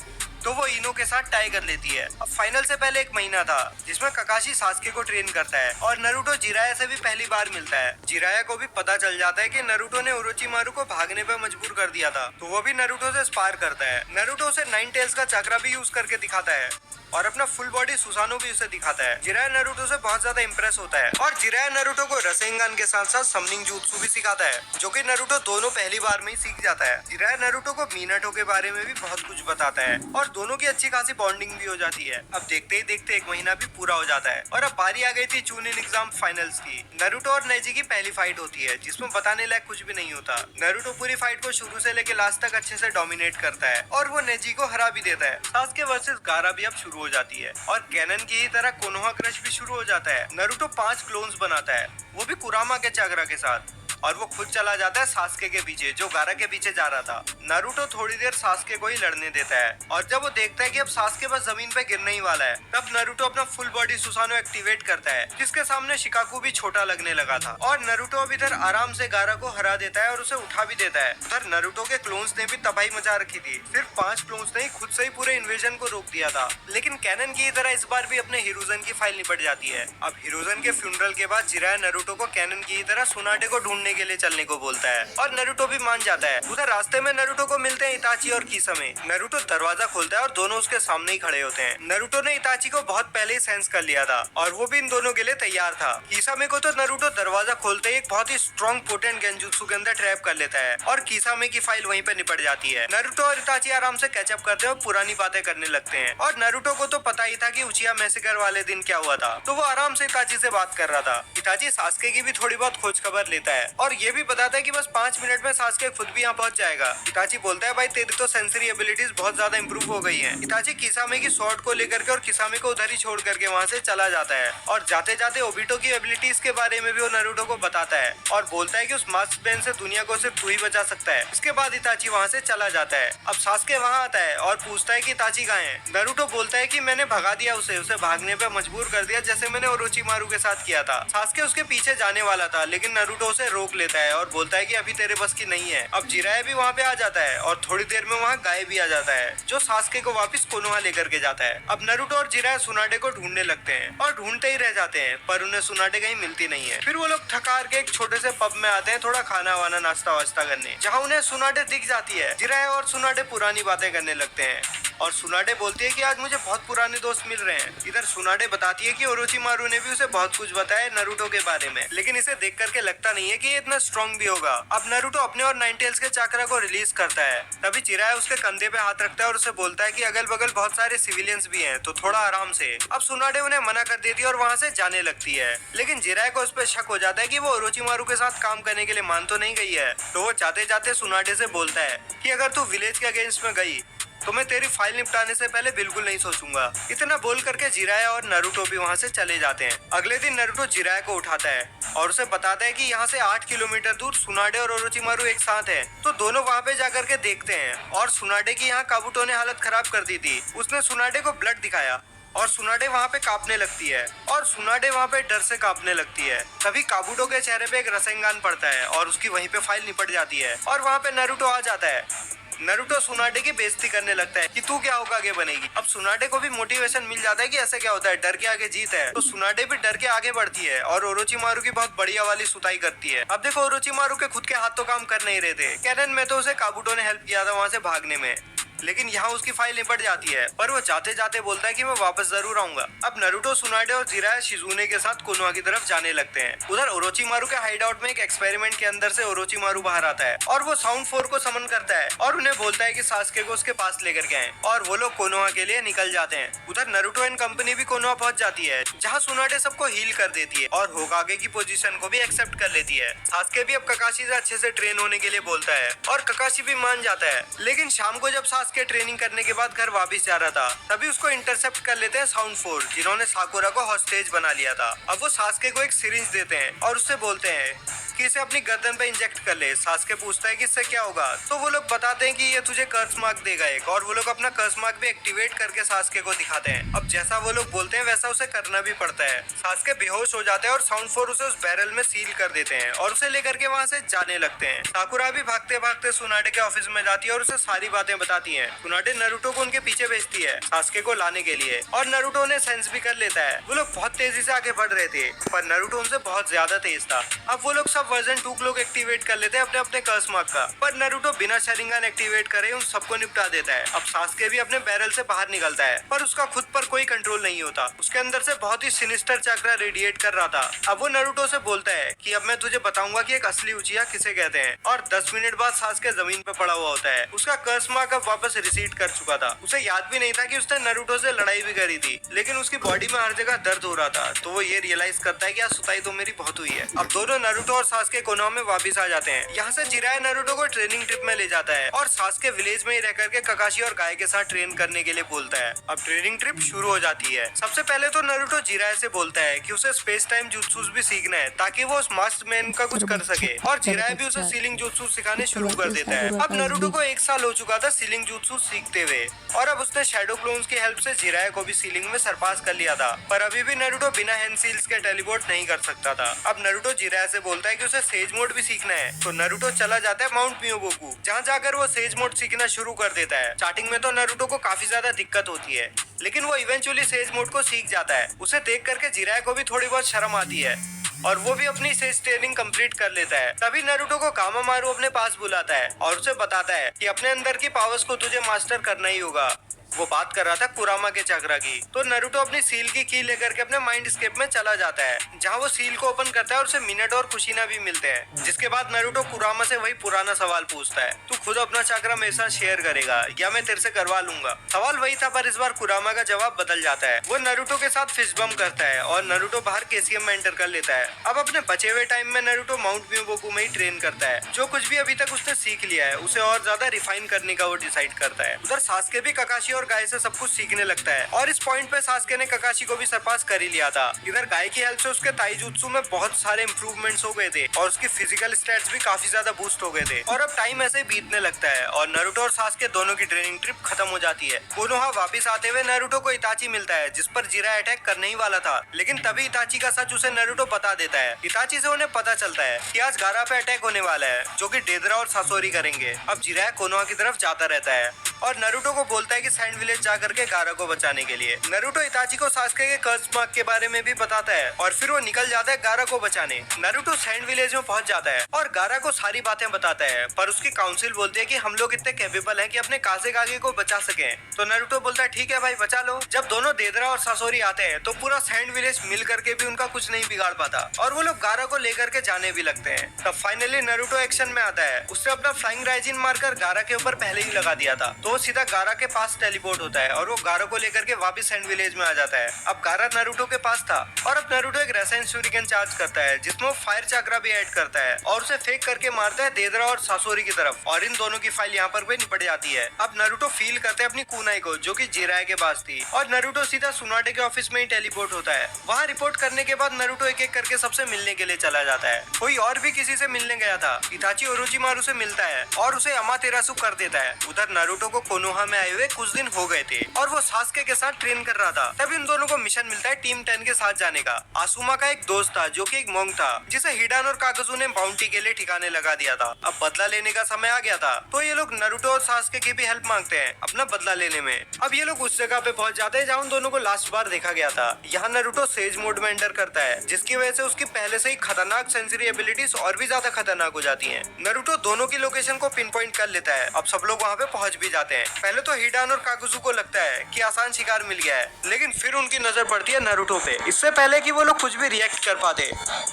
तो वो इनो के साथ टाई कर लेती है। अब फाइनल से पहले एक महीना था जिसमें ककाशी सास्के को ट्रेन करता है और नारुतो जिराया से भी पहली बार मिलता है। जिराया को भी पता चल जाता है कि नारुतो ने ओरोचिमारू को भागने पे मजबूर कर दिया था, तो वो भी नारुतो से स्पार करता है। नारुतो उसे 9 टेल्स का चक्रा भी यूज करके दिखाता है और अपना फुल बॉडी सुसानो भी उसे दिखाता है। जिराया नारुतो से बहुत ज्यादा इंप्रेस होता है और जिराया नारुतो को रसेंगन के साथ साथ समनिंग jutsu भी सिखाता है, जो कि नारुतो दोनों पहली बार में ही सीख जाता है। जिराया नारुतो को मीनाटो के बारे में भी बहुत कुछ बताता है और दोनों की अच्छी खासी बॉन्डिंग भी हो जाती है। अब देखते ही देखते एक महीना भी पूरा हो जाता है और अब बारी आ गई थी चूनिन एग्जाम फाइनल्स की। नारुतो और नेजी की पहली फाइट होती है जिसमें बताने लायक कुछ भी नहीं होता। नारुतो पूरी फाइट को शुरू से लेकर लास्ट तक अच्छे से डोमिनेट करता है और वो नेजी को हरा भी देता है। सास्के वर्सेस गारा भी अब शुरू हो जाती है और कैनन की ही तरह कोनोहा क्रश भी शुरू हो जाता है। नारुतो 5 क्लोन्स बनाता है, वो भी कुरामा के चक्रा के साथ, और वो खुद चला जाता है सास्के के पीछे जो गारा के पीछे जा रहा था। नारुतो थोड़ी देर सास्के को ही लड़ने देता है और जब वो देखता है कि अब सास्के बस जमीन पे गिरने ही वाला है, तब नारुतो अपना फुल बॉडी सुसानो एक्टिवेट करता है, जिसके सामने शिकाकू भी छोटा लगने लगा था। और नारुतो अब इधर आराम से गारा को हरा देता है और उसे उठा भी देता है। उधर नारुतो के क्लोन्स ने भी तबाही मचा रखी थी। सिर्फ 5 क्लोन्स ने ही खुद से ही पूरे इन्वेजन को रोक दिया था, लेकिन कैनन की तरह इस बार भी अपने हिरोजन की फाइल निपट जाती है। अब हिरोजन के फ्यूनरल के बाद जिराया नारुतो को कैनन की तरह सुनाटे को ढूंढने के लिए चलने को बोलता है और नारुतो भी मान जाता है। उधर रास्ते में नारुतो को मिलते हैं इताची और किसामे। नारुतो दरवाजा खोलता है और दोनों उसके सामने ही खड़े होते हैं। नारुतो ने इताची को बहुत पहले ही सेंस कर लिया था और वो भी इन दोनों के लिए तैयार था। किसामे को तो नारुतो दरवाजा खोलते ही एक बहुत ही स्ट्रॉन्ग पोटेंट गेंजुत्सु के अंदर ट्रैप कर लेता है और किसामे की फाइल वहीं पे निपट जाती है। नारुतो और इताची आराम से कैचअप करते हैं और पुरानी बातें करने लगते हैं और नारुतो को तो पता ही था कि उचिया मैसेकर वाले दिन क्या हुआ था, तो वो आराम से इताची से बात कर रहा था। इताची सास्के की भी थोड़ी बहुत खोज खबर लेता है और ये भी बताता है कि बस 5 मिनट में सास्के खुद भी यहाँ पहुँच जाएगा। इताची बोलता है भाई तेरी तो सेंसरी एबिलिटीज बहुत ज्यादा इंप्रूव हो गई हैं। इताची किसामे की स्वॉर्ड को लेकर के और किसामे को उधर ही छोड़ करके वहाँ से चला जाता है और जाते जाते ओबिटो की एबिलिटीज के बारे में भी वो नारुतो को बताता है और बोलता है कि उस मास्क बैन से दुनिया को सिर्फ तू ही बचा सकता है। इसके बाद इताची वहाँ से चला जाता है। अब सास्के वहाँ आता है और पूछता है कि इताची कहाँ है। नारुतो बोलता है कि मैंने भगा दिया उसे भागने पे मजबूर कर दिया जैसे मैंने ओरोचिमारू के साथ किया था। सास्के उसके पीछे जाने वाला था लेकिन नारुतो उसे रोक लेता है और बोलता है कि अभी तेरे बस की नहीं है। अब जिराया भी वहाँ पे आ जाता है और थोड़ी देर में वहाँ गाय भी आ जाता है जो सास्के को वापस कोनोहा लेकर के जाता है। अब नारुतो और जिराया सुनाटे को ढूंढने लगते हैं और ढूंढते ही रह जाते हैं पर उन्हें सुनाटे कहीं मिलती नहीं है। फिर वो लोग थकार के एक छोटे से पब में आते हैं थोड़ा खाना वाना नाश्ता वास्ता करने, जहाँ उन्हें सुनाटे दिख जाती है। जिराया और सुनाटे पुरानी बातें करने लगते हैं और सुनाटे बोलती है कि आज मुझे बहुत पुराने दोस्त मिल रहे हैं। इधर सुनाटे बताती है कि ओरोचिमारू ने भी उसे बहुत कुछ बताया नारुतो के बारे में, लेकिन इसे देख करके लगता नहीं है कि ये इतना स्ट्रॉन्ग भी होगा। अब नारुतो अपने और 9 टेल्स के चक्रा को रिलीज करता है, तभी जिराया उसके कंधे पे हाथ रखता है और उसे बोलता है कि अगल बगल बहुत सारे सिविलियंस भी हैं तो थोड़ा आराम से। अब सुनाटे उन्हें मना कर देती है और वहाँ से जाने लगती है, लेकिन जिराया को उस पर शक हो जाता है कि वो ओरोचिमारू के साथ काम करने के लिए मान तो नहीं गई है, तो वो जाते जाते सुनाटे से बोलता है कि अगर तू विलेज के अगेंस्ट में गई तो मैं तेरी फाइल निपटाने से पहले बिल्कुल नहीं सोचूंगा। इतना बोल करके जिराया और नारुतो भी वहाँ से चले जाते हैं। अगले दिन नारुतो जिराया को उठाता है और उसे बताता है कि यहाँ से 8 किलोमीटर दूर सुनाटे और ओरोचिमारू एक साथ है, तो दोनों वहाँ पे जाकर के देखते हैं। और सुनाटे की यहाँ काबुटो ने हालत खराब कर दी थी, उसने सुनाटे को ब्लड दिखाया और सुनाटे वहाँ पे कांपने लगती है और सुनाटे वहाँ पे डर से कांपने लगती है। तभी काबुटो के चेहरे पे एक रसेंगान पड़ता है और उसकी वहीं पे फाइल निपट जाती है और वहाँ पे नारुतो आ जाता है। नारुतो सुनाटे की बेइज्जती करने लगता है कि तू क्या होगा आगे बनेगी। अब सुनाटे को भी मोटिवेशन मिल जाता है कि ऐसे क्या होता है, डर के आगे जीत है, तो सुनाटे भी डर के आगे बढ़ती है और ओरोचिमारू की बहुत बढ़िया वाली सुताई करती है। अब देखो ओरोचिमारू के खुद के हाथ तो काम कर नहीं रहे थे। कैनन में तो उसे काबुटो ने हेल्प किया था वहाँ से भागने में, लेकिन यहाँ उसकी फाइल निपट जाती है, पर वो जाते जाते बोलता है कि मैं वापस जरूर आऊंगा। अब नारुतो सुनाटे और जिराया शिजुने के साथ कोनोहा की तरफ जाने लगते हैं। उधर ओरोचिमारू के हाइड आउट में एक एक्सपेरिमेंट के अंदर से ओरोचिमारू बाहर आता है और वो साउंड 4 को समन करता है और उन्हें बोलता है कि सास्के को उसके पास लेकर के आए और वो लोग कोनोहा के लिए निकल जाते हैं। उधर नारुतो एंड कंपनी भी कोनोहा पहुंच जाती है, जहाँ सुनाटे सबको हील कर देती है और होकागे की पोजीशन को भी एक्सेप्ट कर लेती है। सास्के भी अब ककाशी से अच्छे से ट्रेन होने के लिए बोलता है और ककाशी भी मान जाता है, लेकिन शाम को जब सास्के ट्रेनिंग करने के बाद घर वापस जा रहा था, तभी उसको इंटरसेप्ट कर लेते हैं साउंड फोर्स, जिन्होंने साकुरा को हॉस्टेज बना लिया था। अब वो सास्के को एक सिरिंज देते हैं और उससे बोलते हैं कि इसे अपनी गर्दन पे इंजेक्ट कर ले। सास्के पूछता है कि इससे क्या होगा, तो वो लोग बताते हैं कि ये तुझे कर्स मार्क देगा एक, और वो लोग अपना कर्स मार्क भी एक्टिवेट करके सास्के को दिखाते हैं। अब जैसा वो लोग बोलते हैं वैसा उसे करना भी पड़ता है। सास्के बेहोश हो जाते हैं और साउंड फोर्स उसे उस बैरल में सील कर देते हैं और उसे लेकर के वहाँ से जाने लगते हैं। साकुरा भी भागते भागते सुनाटे के ऑफिस में जाती है और उसे सारी बातें बताती है। सुनाटे नारुतो को उनके पीछे भेजती है सास्के को लाने के लिए, और नारुतो उन्हें सेंस भी कर लेता है। वो लोग बहुत तेजी से आगे बढ़ रहे थे, पर नारुतो उनसे बहुत ज्यादा तेज था। अब वो लोग सब वर्जन 2 लोग एक्टिवेट कर लेते हैं अपने अपने कर्स मार्क का, पर नारुतो बिना शरिंगन एक्टिवेट करे उन सबको निपटा देता है। अब सास्के भी अपने बैरल से बाहर निकलता है, पर उसका खुद पर कोई कंट्रोल नहीं होता। उसके अंदर से बहुत ही सिनिस्टर चक्रा रेडिएट कर रहा था। अब वो नारुतो से बोलता है कि अब मैं तुझे बताऊंगा कि एक असली उचिया किसे कहते हैं, और 10 मिनट बाद सास्के जमीन पे पड़ा हुआ होता है। उसका कर्स मार्क अब वापस रिसीड कर चुका था। उसे याद भी नहीं था कि उसने नारुतो से लड़ाई भी करी थी, लेकिन उसकी बॉडी में हर जगह दर्द हो रहा था। तो वो ये रियलाइज करता है कि आज सुताई तो मेरी बहुत हुई है। अब दोनों नारुतो और सास्के कोनोहा में वापस आ जाते हैं। यहाँ से जिराए नारुतो को ट्रेनिंग ट्रिप में ले जाता है और सास्के विलेज में ही रह करके ककाशी और गाय के साथ ट्रेन करने के लिए बोलता है। अब ट्रेनिंग ट्रिप शुरू हो जाती है। सबसे पहले तो नारुतो जिराए से बोलता है कि उसे स्पेस टाइम जुत्सुस भी सीखना है ताकि वो उस मास्टर मैन का कुछ कर सके, और जिराए भी उसे सीलिंग जुत्सु सिखाने शुरू कर देता है। अब नारुतो को 1 साल हो चुका था सीलिंग जुत्सु सीखते हुए, और अब उसने शैडो क्लोन्स की हेल्प से जिराए को भी सीलिंग में सरपास कर लिया था, पर अभी भी नारुतो बिना हैंड सील्स के टेलीपोर्ट नहीं कर सकता था। अब नारुतो जिराए से बोलता है कि उसे सेज मोड भी सीखना है, तो नारुतो चला जाता है माउंट मियोबोकू, जहाँ जाकर वो सेज मोड सीखना शुरू कर देता है। स्टार्टिंग में तो नारुतो को काफी ज्यादा दिक्कत होती है, लेकिन वो इवेंचुअली सेज मोड को सीख जाता है। उसे देख करके जिराए को भी थोड़ी बहुत शर्म आती है और वो भी अपनी सेज ट्रेनिंग कंप्लीट कर लेता है। तभी नारुतो को कामामारू अपने पास बुलाता है और उसे बताता है कि अपने अंदर की पावर्स को तुझे मास्टर करना ही होगा। वो बात कर रहा था कुरामा के चक्रा की। तो नारुतो अपनी सील की की लेकर के अपने माइंड स्केप में चला जाता है, जहाँ वो सील को ओपन करता है और उसे मिनट और कुशीना भी मिलते हैं। जिसके बाद नारुतो कुरामा से वही पुराना सवाल पूछता है, तू खुद अपना चक्रा मेरे साथ शेयर करेगा या मैं तेरे से करवा लूंगा। सवाल वही था, पर इस बार कुरामा का जवाब बदल जाता है। वो नारुतो के साथ फिस्ट बम करता है और नारुतो बाहर केसीएम में एंटर कर लेता है। अब अपने बचे हुए टाइम में नारुतो माउंट मियोबोकू में ही ट्रेन करता है। जो कुछ भी अभी तक उसने सीख लिया है उसे और ज्यादा रिफाइन करने का वो डिसाइड करता है। उधर सास्के भी ककाशी और गाय से सब कुछ सीखने लगता है, और इस पॉइंट पे सास्के ने ककाशी को भी सरपास कर ही लिया था। इधर गाय की हेल्प से उसके ताईजुत्सु में बहुत सारे इंप्रूवमेंट्स हो गए थे और उसकी फिजिकल स्टैट्स भी काफी ज्यादा बूस्ट हो गए थे। और अब टाइम ऐसे बीतने लगता है और नारुतो और सास्के दोनों की ट्रेनिंग ट्रिप खत्म हो जाती है। कोनोहा वापस आते हुए नारुतो को इताची मिलता है, जिस पर जिराए अटैक करने ही वाला था, लेकिन तभी इताची का सच उसे नारुतो बता देता है। इताची से उन्हें पता चलता है कि आज गारा पे अटैक होने वाला है, जो कि डेदरा और सासोरी करेंगे। अब जिराए कोनोहा की तरफ जाता रहता है और नारुतो को बोलता है कि सैंड विलेज जा करके गारा को बचाने के लिए। नारुतो इताची को सास्के के कर्स मार्क के बारे में भी बताता है और फिर वो निकल जाता है गारा को बचाने। नारुतो सैंड विलेज में पहुंच जाता है और गारा को सारी बातें बताता है, पर उसकी काउंसिल बोलती है कि हम लोग इतने कैपेबल हैं कि अपने काज़ेगागे को बचा सकें। तो नारुतो बोलता है ठीक है भाई, बचा लो। जब दोनों डेदरा और सासोरी आते हैं तो पूरा सैंड विलेज मिल करके भी उनका कुछ नहीं बिगाड़ पाता और वो लोग गारा को लेकर के जाने भी लगते हैं। तब फाइनली नारुतो एक्शन में आता है। उसने अपना फ्लाइंग राइजिन मारकर गारा के ऊपर पहले ही लगा दिया था, तो वो सीधा गारा के पास टेलीपोर्ट होता है और वो गारा को लेकर के वापस सैंड विलेज में आ जाता है। अब गारा नारुतो के पास था और अब नारुतो एक रेसेंट शूरिकेन चार्ज करता है, जिसमें वो फायर चक्रा भी ऐड करता है और उसे फेंक करके मारता है डेदरा और सासोरी की तरफ, और इन दोनों की फाइल यहाँ पर भी निपट जाती है। अब नारुतो फील करते हैं अपनी कुनाई को, जो कि जिराए के पास थी, और नारुतो सीधा सुनाटे के ऑफिस में ही टेलीपोर्ट होता है। वहाँ रिपोर्ट करने के बाद नारुतो एक एक करके सबसे मिलने के लिए चला जाता है। कोई और भी किसी से मिलने गया था, इताची ओरोचिमारू से मिलता है और उसे अमातेरासु कर देता है। उधर नारुतो को कोनोहा में आए हुए कुछ दिन हो गए थे और वो सास्के के साथ ट्रेन कर रहा था। तब इन दोनों को मिशन मिलता है टीम 10 के साथ जाने का। आसुमा का एक दोस्त था जो कि एक मोंग था, जिसे हिडान और कागजू ने बाउंटी के लिए ठिकाने लगा दिया था। अब बदला लेने का समय आ गया था, तो ये लोग नारुतो और सास्के की भी हेल्प मांगते हैं अपना बदला लेने में। अब ये लोग उस जगह पे पहुंच जाते हैं जहाँ उन दोनों को लास्ट बार देखा गया था। यहाँ नारुतो सेज मोड में एंटर करता है, जिसकी वजह से उसकी पहले से ही खतरनाक सेंसरी एबिलिटीज और भी ज्यादा खतरनाक हो जाती है। नारुतो दोनों की लोकेशन को पिन पॉइंट कर लेता है। अब सब लोग वहाँ पे पहुंच भी जाते हैं। पहले तो हिडान और कागजू को लगता है कि आसान शिकार मिल गया है, लेकिन फिर उनकी नजर पड़ती है नारुतो पे। इससे पहले कि वो लोग कुछ भी रिएक्ट कर पाते,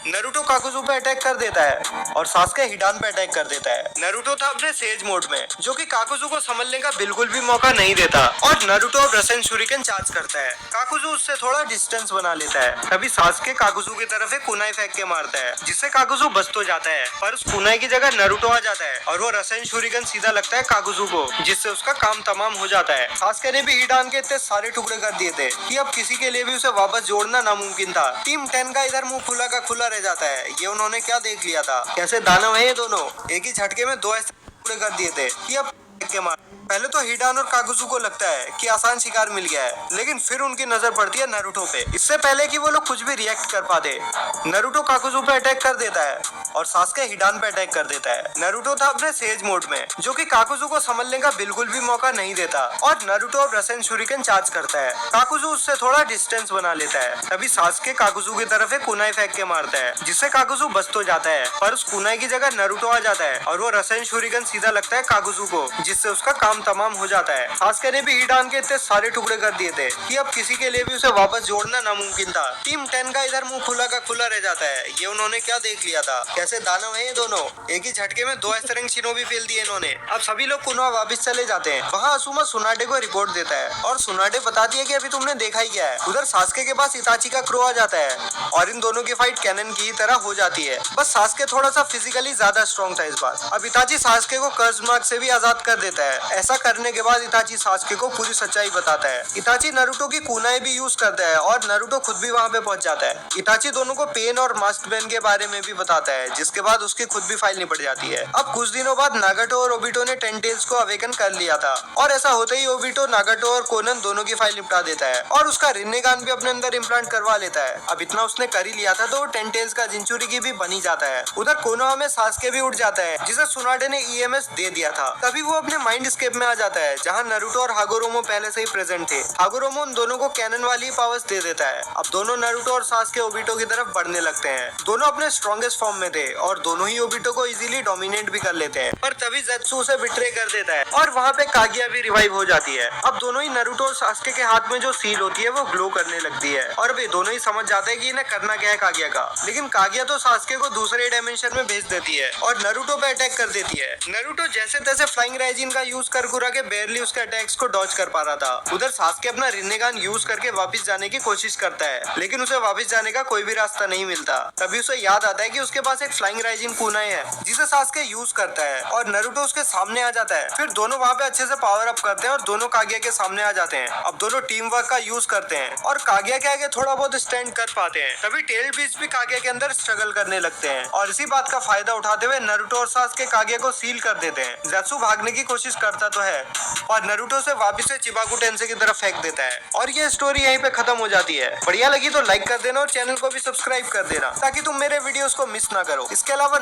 नारुतो कागजू पे अटैक कर देता है और सास्के हिडान पे अटैक कर देता है। नारुतो था अपने सेज मोड में, जो कि कागजू को संभलने का बिल्कुल भी मौका नहीं देता, और नारुतो अब रसेन शूरिकेन चार्ज करता है। कागजू उससे थोड़ा डिस्टेंस बना लेता है। तभी सास्के कागजू की तरफ एक कुनाई फेंक के मारता है, जिससे कागजू बच तो जाता है, पर उस कुनाई की जगह नारुतो आ जाता है और वो रसेन शूरिकेन सीधा लगता है कागजू को, जिससे उसकी उसका काम तमाम हो जाता है। सास्के ने भी हिडान के इतने सारे टुकड़े कर दिए थे कि अब किसी के लिए भी उसे वापस जोड़ना नामुमकिन था। टीम 10 का इधर मुंह खुला का खुला रह जाता है। ये उन्होंने क्या देख लिया था, कैसे दानव है ये दोनों, एक ही झटके में 2 ऐसे टुकड़े कर दिए थे कि अब के मार। पहले तो हिडान और कागुजू को लगता है कि आसान शिकार मिल गया है, लेकिन फिर उनकी नजर पड़ती है नारुतो पे। इससे पहले कि वो लोग कुछ भी रिएक्ट कर पाते, नारुतो कागुजू पे अटैक कर देता है और सास्के हिडान पे अटैक कर देता है। नारुतो था अपने सेज मोड में, जो कि कागुजू को संभलने का बिल्कुल भी मौका नहीं देता और नारुतो अब रसेन शुरिकेन चार्ज करता है। कागुजू उससे थोड़ा डिस्टेंस बना लेता है। तभी सास्के कागुजू की तरफ एक कुनाई फेंक के मारता है, जिससे कागुजू बच तो जाता है, पर उस कुनाई की जगह नारुतो आ जाता है और वो रसेन शुरिकेन सीधा लगता है कागुजू को, जिससे उसका काम तमाम हो जाता है। सास्के ने भी हिडान के इतने सारे टुकड़े कर दिए थे कि अब किसी के लिए भी उसे वापस जोड़ना नामुमकिन था। टीम 10 का इधर मुंह खुला का खुला रह जाता है। ये उन्होंने क्या देख लिया था, कैसे दानव है ये दोनों, एक ही झटके में 2 एसरंग शिनोबी फेल दिए इन्होंने। अब सभी लोग कुनोआ वापस चले जाते हैं। वहाँ असुमा सुनाडे को रिपोर्ट देता है और सुनाडे बताती है कि अभी तुमने देखा ही क्या है। उधर सास्के के पास इताची का क्रो आ जाता है और इन दोनों की फाइट कैनन की तरह हो जाती है। बस सास्के थोड़ा सा फिजिकली ज्यादा स्ट्रॉन्ग था इस बार। अब इताची सास्के को कर्ज मार्ग से भी आजाद कर देता है। ऐसा करने के बाद इताची सास्के को पूरी सच्चाई बताता है। इताची नारुतो की कुनाई भी यूज करता है और नारुतो खुद भी वहाँ पे पहुंच जाता है। इताची दोनों को पेन और मास्क बैन के बारे में भी बताता है, जिसके बाद उसकी खुद भी फाइल निपट जाती है। अब कुछ दिनों बाद नागाटो और ओबिटो ने टेंटेल्स को अवेकन कर लिया था और ऐसा होते ही ओबिटो नागाटो और कोनन दोनों की फाइल निपटा देता है और उसका रिन्नेगान भी अपने अंदर इम्प्लांट करवा लेता है। अब इतना उसने कर ही लिया था तो टेंटेल्स का जिंचुरिगी भी बन ही जाता है। उधर कोनोहा में सास्के भी उठ जाता है, जिसे सुनाडे ने ईएमएस दे दिया था। तभी वो अपने माइंड स्केप में आ जाता है, जहाँ नारुतो और हागोरोमो पहले से ही प्रेजेंट थे। हागोरोमो उन दोनों को कैनन वाली पावर्स दे देता है। अब दोनों नारुतो और सास्के ओबिटो की तरफ बढ़ने लगते हैं। दोनों अपने स्ट्रॉन्गेस्ट फॉर्म में थे और दोनों ही ओबिटो को इजीली डोमिनेट भी कर लेते हैं। पर तभी ज़ेत्सु उसे बिट्रे कर देता है और वहाँ पे कागिया भी रिवाइव हो जाती है। अब दोनों ही नारुतो और सास्के के हाथ में जो सील होती है वो ग्लो करने लगती है और वे दोनों ही समझ जाते हैं कि इन्हें करना क्या है कागिया का। लेकिन कागिया तो सास्के को दूसरे डायमेंशन में भेज देती है और नारुतो पे अटैक कर देती है। नारुतो जैसे तैसे फ्लाइंग राइजिन का यूज कर के बेरली उसके अटैक्स को डॉज कर पा रहा था। उधर सास्के अपना रिन्नेगान यूज करके वापस जाने की कोशिश करता है, लेकिन उसे वापस जाने का कोई भी रास्ता नहीं मिलता। तभी उसे याद आता है कि उसके पास एक फ्लाइंग राइजिन कुनाई है, जिसे सास्के यूज करता है और नारुतो उसके सामने आ जाता है। फिर दोनों वहाँ पे अच्छे से पावर अप करते हैं और दोनों कागिया के सामने आ जाते हैं। अब दोनों टीम वर्क का यूज करते हैं और कागिया के आगे थोड़ा बहुत स्टैंड कर पाते हैं। तभी टेल बीच भी कागिया के अंदर स्ट्रगल करने लगते हैं और इसी बात का फायदा उठाते हुए नारुतो और सास्के कागिया को सील कर देते हैं। ज़ेत्सु भागने की कोशिश करता तो है और नारुतो से वापस से चिबाकू टेंसे की तरफ फेंक देता है और ये स्टोरी यहीं पे खत्म हो जाती है। बढ़िया लगी तो लाइक कर देना और चैनल को भी सब्सक्राइब कर देना ताकि तुम मेरे वीडियोस को मिस ना करो। इसके अलावा